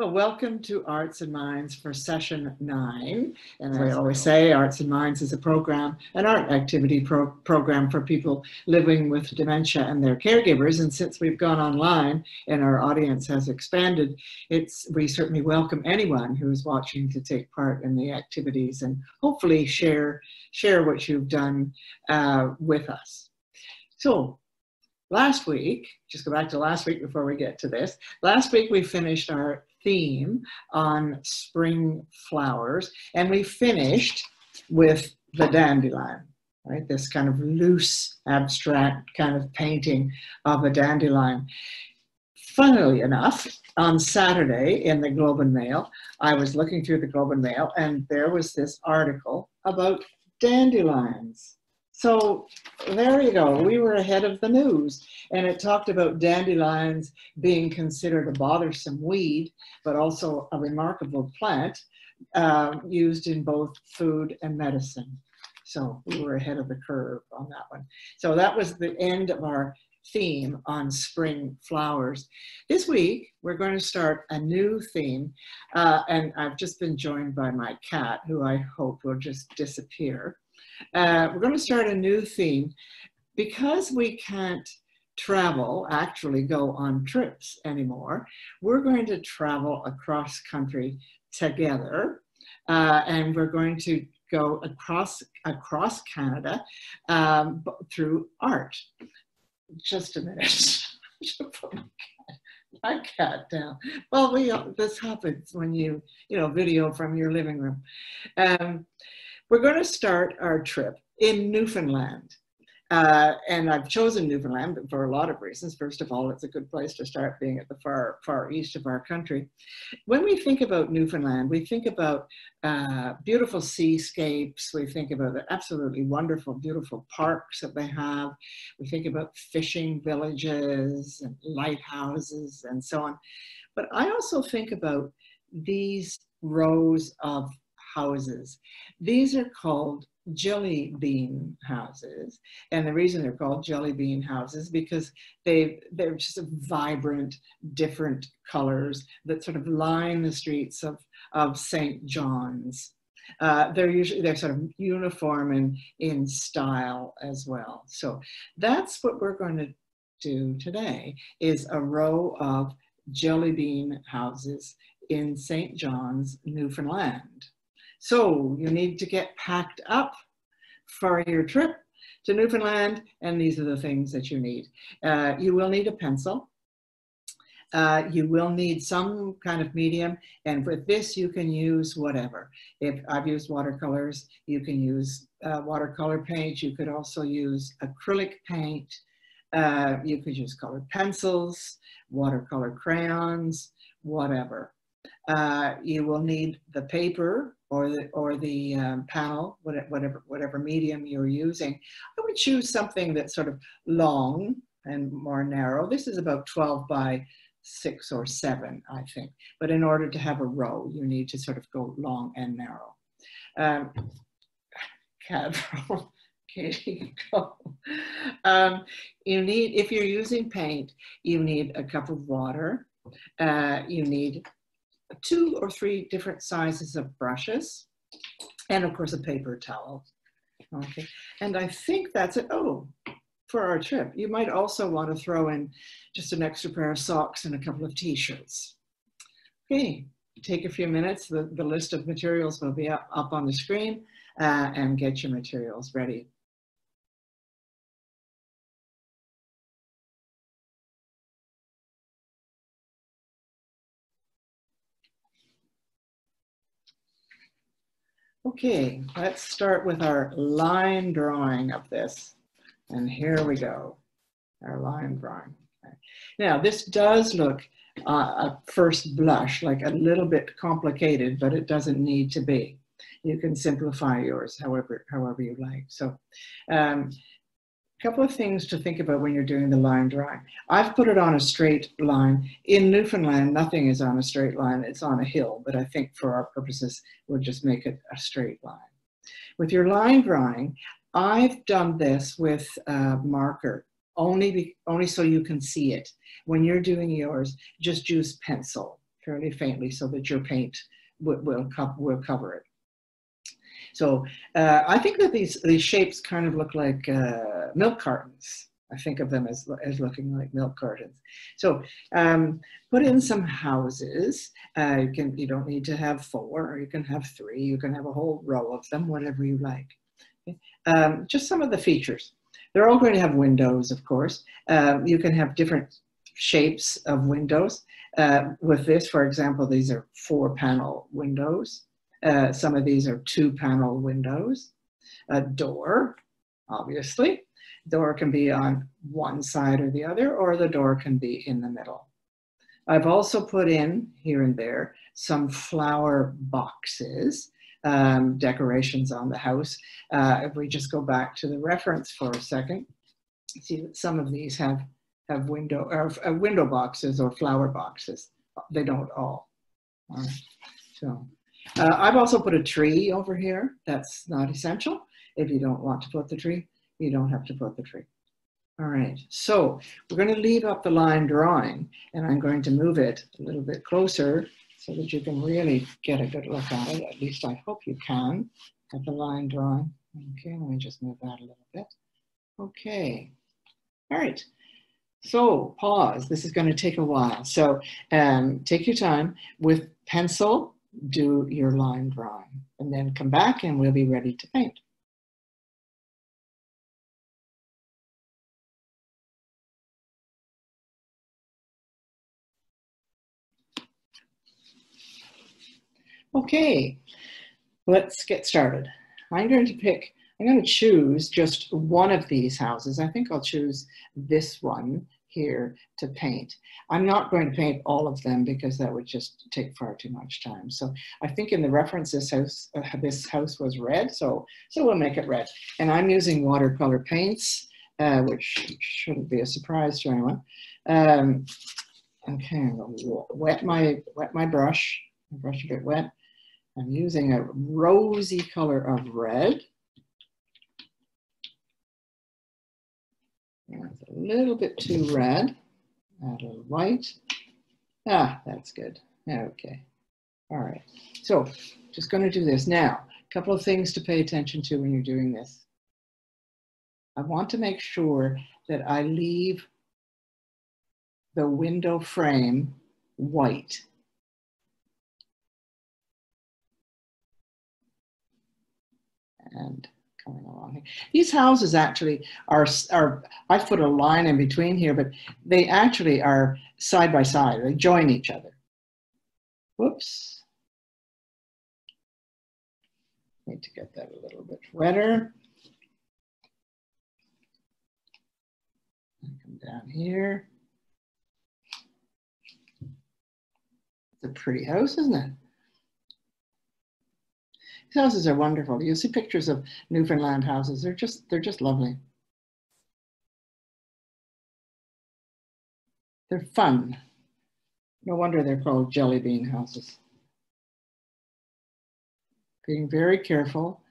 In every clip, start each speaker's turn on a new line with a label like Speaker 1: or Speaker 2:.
Speaker 1: Well, welcome to Arts and Minds for session 9. And as I always say, Arts and Minds is a program, an art activity program for people living with dementia and their caregivers. And since we've gone online and our audience has expanded, we certainly welcome anyone who's watching to take part in the activities and hopefully share what you've done with us. So last week, just go back to last week before we get to this. Last week we finished our theme on spring flowers, and we finished with the dandelion, right? This kind of loose, abstract kind of painting of a dandelion. Funnily enough, on Saturday in the Globe and Mail, I was looking through the Globe and Mail, and there was this article about dandelions. So there you go, we were ahead of the news, and it talked about dandelions being considered a bothersome weed, but also a remarkable plant used in both food and medicine. So we were ahead of the curve on that one. So that was the end of our theme on spring flowers. This week, we're going to start a new theme, and I've just been joined by my cat, who I hope will just disappear. We're going to start a new theme because we can't actually go on trips anymore. We're going to travel across country together, and we're going to go across Canada through art. Just a minute. I should put my cat down. Well, this happens when you video from your living room. We're going to start our trip in Newfoundland. And I've chosen Newfoundland for a lot of reasons. First of all, it's a good place to start, being at the far east of our country. When we think about Newfoundland, we think about beautiful seascapes. We think about the absolutely wonderful, beautiful parks that they have. We think about fishing villages and lighthouses and so on. But I also think about these rows of houses. These are called jelly bean houses, and the reason they're called jelly bean houses because they're just vibrant, different colors that sort of line the streets of St. John's. They're sort of uniform in style as well. So that's what we're going to do today, is a row of jelly bean houses in St. John's, Newfoundland. So you need to get packed up for your trip to Newfoundland, and these are the things that you need. You will need a pencil. You will need some kind of medium, and with this you can use whatever. If I've used watercolors, you can use watercolor paint. You could also use acrylic paint. You could use colored pencils, watercolor crayons, whatever. You will need the paper or the panel, whatever medium you're using. I would choose something that's sort of long and more narrow. This is about 12 by 6 or 7, I think. But in order to have a row, you need to sort of go long and narrow. Katie, go. You need, if you're using paint, you need a cup of water. You need 2 or 3 different sizes of brushes, and of course a paper towel. Okay, and I think that's it. Oh, for our trip, you might also want to throw in just an extra pair of socks and a couple of t-shirts. Okay, take a few minutes. The list of materials will be up on the screen, and get your materials ready. Okay, let's start with our line drawing of this. And here we go, our line drawing. Okay. Now, this does look at first blush like a little bit complicated, but it doesn't need to be. You can simplify yours however you like. So, a couple of things to think about when you're doing the line drawing. I've put it on a straight line. In Newfoundland, nothing is on a straight line. It's on a hill, but I think for our purposes, we'll just make it a straight line. With your line drawing, I've done this with a marker, only so you can see it. When you're doing yours, just use pencil. fairly faintly so that your paint will cover it. So I think that these shapes kind of look like milk cartons. I think of them as looking like milk cartons. So put in some houses. You don't need to have 4, or you can have 3. You can have a whole row of them, whatever you like. Okay. Just some of the features. They're all going to have windows, of course. You can have different shapes of windows. With this, for example, these are 4-panel windows. Some of these are 2-panel windows. A door, obviously. Door can be on one side or the other, or the door can be in the middle. I've also put in, here and there, some flower boxes, decorations on the house. If we just go back to the reference for a second, see that some of these have window boxes or flower boxes. They don't all. All right. So I've also put a tree over here. That's not essential. If you don't want to put the tree, you don't have to put the tree. All right, so we're going to leave up the line drawing, and I'm going to move it a little bit closer so that you can really get a good look at it. At least I hope you can, at the line drawing. Okay, let me just move that a little bit. Okay, all right. So pause, this is going to take a while. So take your time. With pencil, do your line drawing, and then come back and we'll be ready to paint. Okay, let's get started. I'm going to choose just one of these houses. I think I'll choose this one here to paint. I'm not going to paint all of them because that would just take far too much time. So I think in the reference, this house was red, so we'll make it red. And I'm using watercolor paints, which shouldn't be a surprise to anyone. Okay, I'm going to wet my brush. My brush a bit wet. I'm using a rosy color of red. That's a little bit too red. Add a little white. Ah, that's good. Okay. All right. So just going to do this. Now, a couple of things to pay attention to when you're doing this. I want to make sure that I leave the window frame white. And coming along here. These houses actually are, I've put a line in between here, but they actually are side by side. They join each other. Whoops. Need to get that a little bit wetter. Come down here. It's a pretty house, isn't it? These houses are wonderful. You'll see pictures of Newfoundland houses. They're just lovely. They're fun. No wonder they're called jelly bean houses. Being very careful.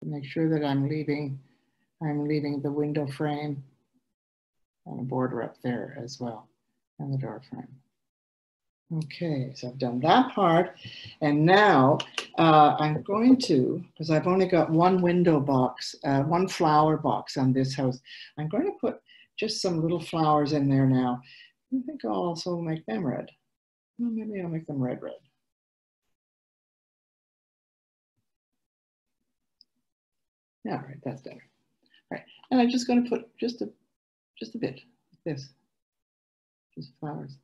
Speaker 1: Make sure that I'm leaving the window frame and a border up there as well, and the door frame. Okay, so I've done that part, and now I'm going to, because I've only got one window box, one flower box on this house, I'm going to put just some little flowers in there now. I think I'll also make them red. Well, maybe I'll make them red. All right, that's better. All right, and I'm just going to put just a bit like this, just flowers.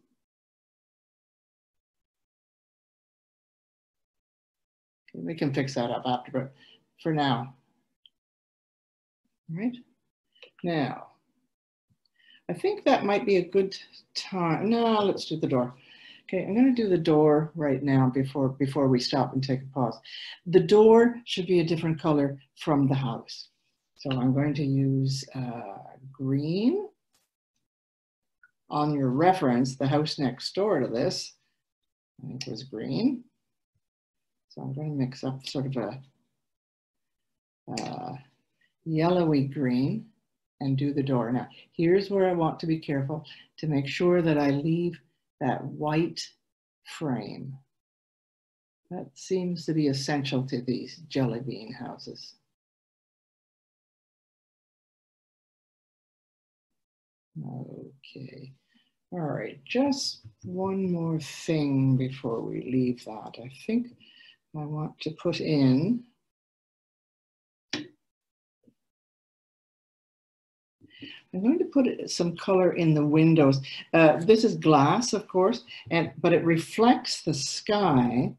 Speaker 1: Okay, we can fix that up after, but for now. All right, now, I think that might be a good time. No, let's do the door. Okay, I'm going to do the door right now before we stop and take a pause. The door should be a different color from the house. So I'm going to use green. On your reference, the house next door to this, I think was green. So I'm going to mix up sort of a yellowy green. and do the door. Now, here's where I want to be careful to make sure that I leave that white frame. That seems to be essential to these jelly bean houses. Okay, all right, just one more thing before we leave that. I think I want to put in, I'm going to put some color in the windows. This is glass, of course, but it reflects the sky.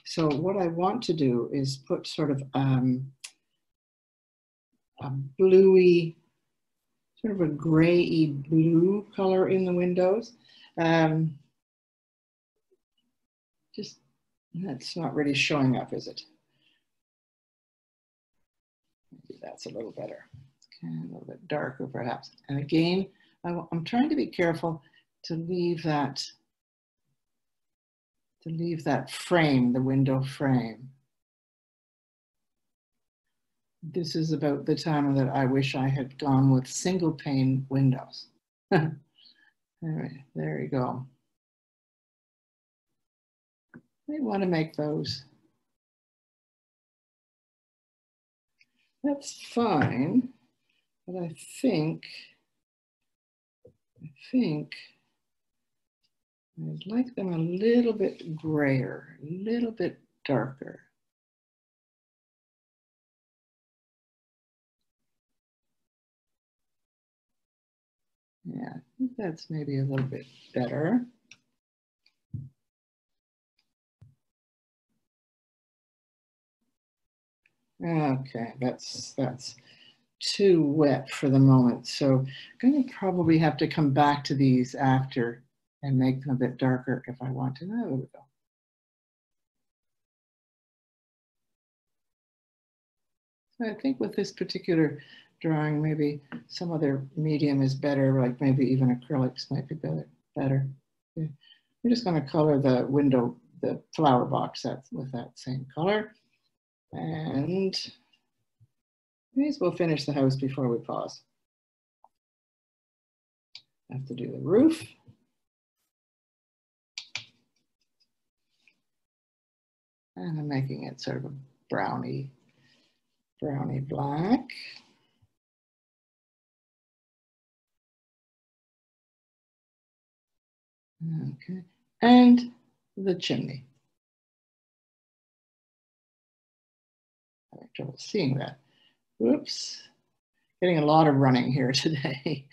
Speaker 1: So what I want to do is put sort of a bluey, sort of a grayy blue color in the windows. Just, that's not really showing up, is it? Maybe that's a little better. Okay, a little bit darker perhaps. And again, I'm trying to be careful to leave that frame, the window frame. This is about the time that I wish I had gone with single pane windows. Anyway, there you go. I want to make those. That's fine, but I think I'd like them a little bit grayer, a little bit darker. Yeah, I think that's maybe a little bit better. Okay, that's too wet for the moment. So I'm going to probably have to come back to these after and make them a bit darker if I want to. Oh, there we go. So I think with this particular drawing, maybe some other medium is better, like maybe even acrylics might be better. Okay. I'm just going to color the window, the flower box with that same color. And may as well finish the house before we pause. I have to do the roof. And I'm making it sort of a browny black. Okay, and the chimney. I have trouble seeing that. Whoops, getting a lot of running here today.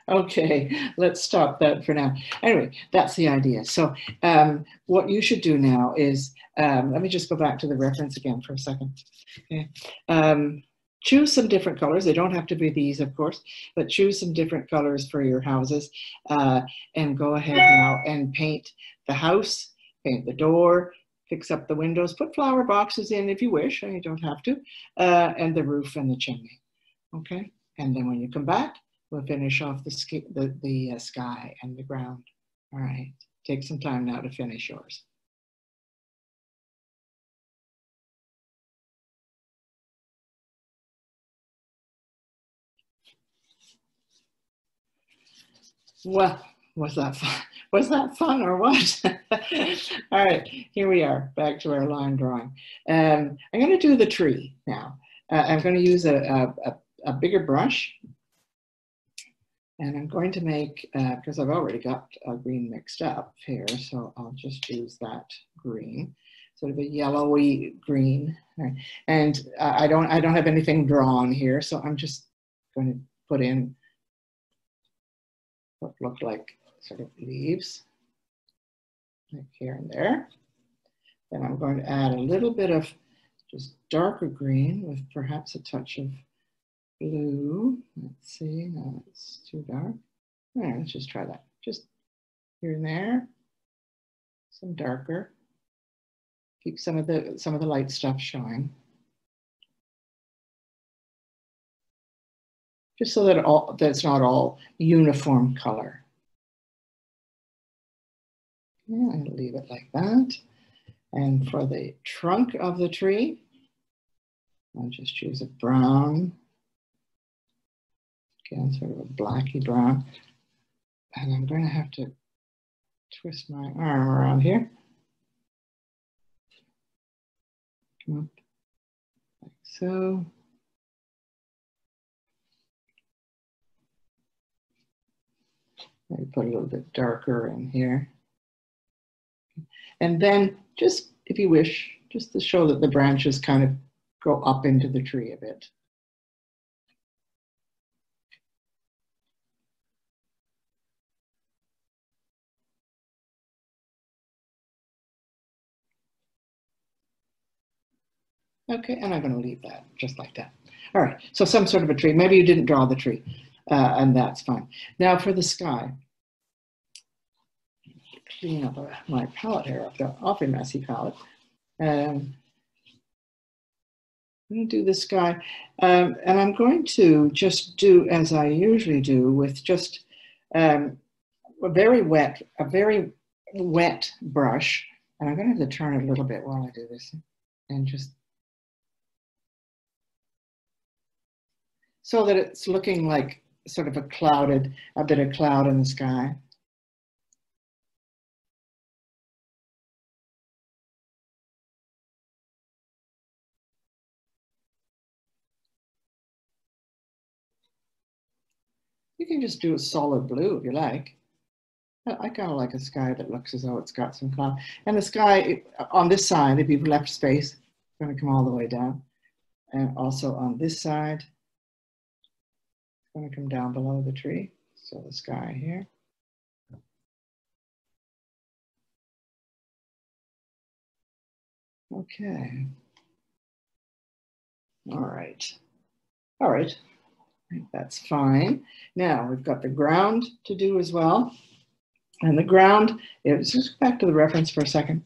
Speaker 1: Okay, let's stop that for now. Anyway, that's the idea. So what you should do now is, let me just go back to the reference again for a second. Okay. Choose some different colors. They don't have to be these, of course, but choose some different colors for your houses and go ahead now and paint the house, paint the door, fix up the windows, put flower boxes in if you wish, and you don't have to, and the roof and the chimney. Okay, and then when you come back, we'll finish off the sky and the ground. All right, take some time now to finish yours. Well, was that fun? Was that fun or what? All right, here we are, back to our line drawing. I'm going to do the tree now. I'm going to use a bigger brush. And I'm going to make, because I've already got a green mixed up here, so I'll just use that green, sort of a yellowy green. Right. And I don't have anything drawn here, so I'm just going to put in what look like sort of leaves, like here and there. Then I'm going to add a little bit of just darker green with perhaps a touch of blue. Let's see, no, it's too dark. All right, let's just try that. Just here and there, some darker. Keep some of the light stuff showing. Just so that that's not all uniform color. Yeah, I'll leave it like that. And for the trunk of the tree, I'll just choose a brown. Again, sort of a blacky brown. And I'm going to have to twist my arm around here. Come up like so. Maybe put a little bit darker in here. And then just, if you wish, just to show that the branches kind of go up into the tree a bit. Okay, and I'm going to leave that just like that. All right, so some sort of a tree. Maybe you didn't draw the tree, and that's fine. Now for the sky. Clean up my palette here. I've got an awfully messy palette. I'm going to do the sky, and I'm going to just do as I usually do with just a very wet brush, and I'm going to have to turn it a little bit while I do this, and just so that it's looking like sort of a bit of cloud in the sky. You can just do a solid blue if you like. I kind of like a sky that looks as though it's got some cloud. And the sky on this side, if you've left space, it's going to come all the way down. And also on this side, it's going to come down below the tree. So the sky here. Okay. All right. All right. I think that's fine. Now we've got the ground to do as well. And the ground is, just back to the reference for a second.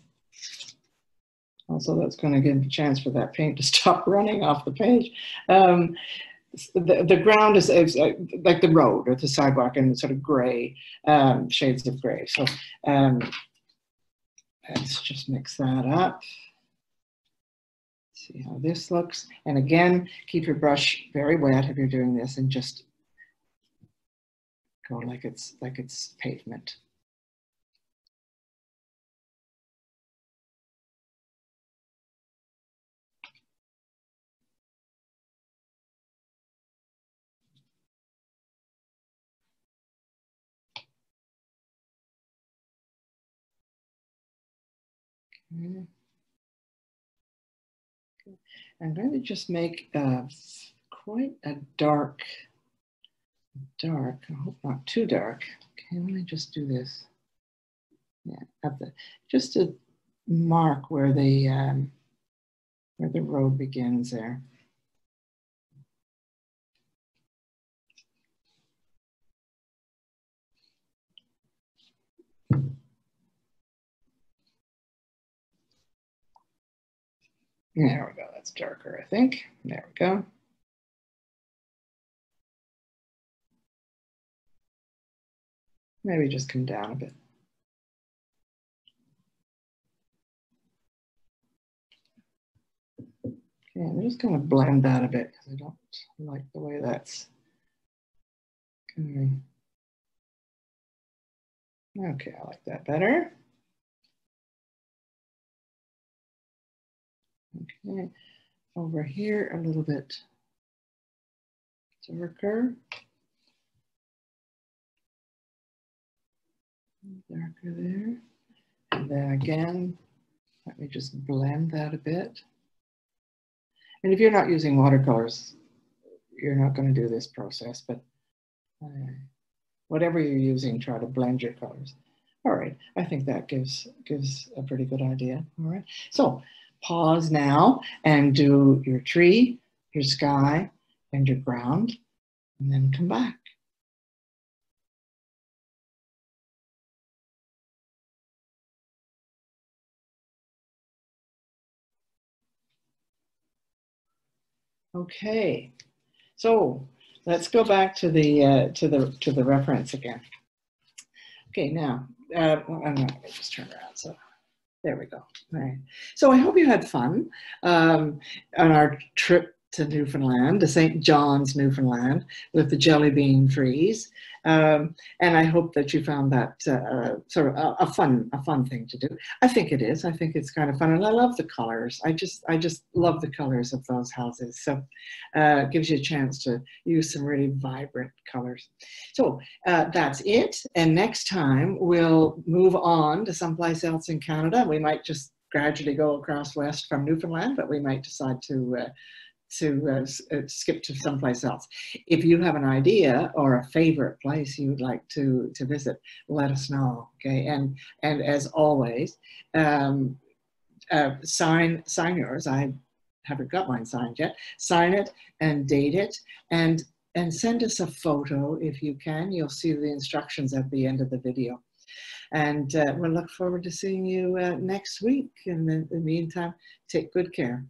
Speaker 1: Also, that's going to give a chance for that paint to stop running off the page. The ground is like the road or the sidewalk in sort of gray, shades of gray. So let's just mix that up. See how this looks. And again, keep your brush very wet if you're doing this, and just go like it's pavement. Okay. I'm going to just make quite a dark, I hope not too dark. Okay, let me just do this. Yeah, just to mark where the road begins there. There we go, that's darker, I think. There we go. Maybe just come down a bit. Okay, I'm just going to blend that a bit because I don't like the way that's coming. Okay, I like that better. Okay, over here a little bit darker. Darker there. And then again, let me just blend that a bit. And if you're not using watercolors, you're not going to do this process, but whatever you're using, try to blend your colors. All right, I think that gives a pretty good idea. All right, so pause now and do your tree, your sky, and your ground, and then come back. Okay, so let's go back to the reference again. Okay, now I'm going to just turn around. So there we go. All right. So I hope you had fun on our trip Newfoundland, to St. John's, Newfoundland, with the jelly bean trees. And I hope that you found that sort of a fun thing to do. I think it is. I think it's kind of fun, and I love the colors. I just love the colors of those houses. So it gives you a chance to use some really vibrant colors. So that's it. And next time we'll move on to someplace else in Canada. We might just gradually go across west from Newfoundland, but we might decide to skip to someplace else. If you have an idea or a favorite place you would like to visit, let us know. Okay, and as always, sign yours. I haven't got mine signed yet. Sign it and date it, and send us a photo if you can. You'll see the instructions at the end of the video. And we'll look forward to seeing you next week. In the meantime, take good care.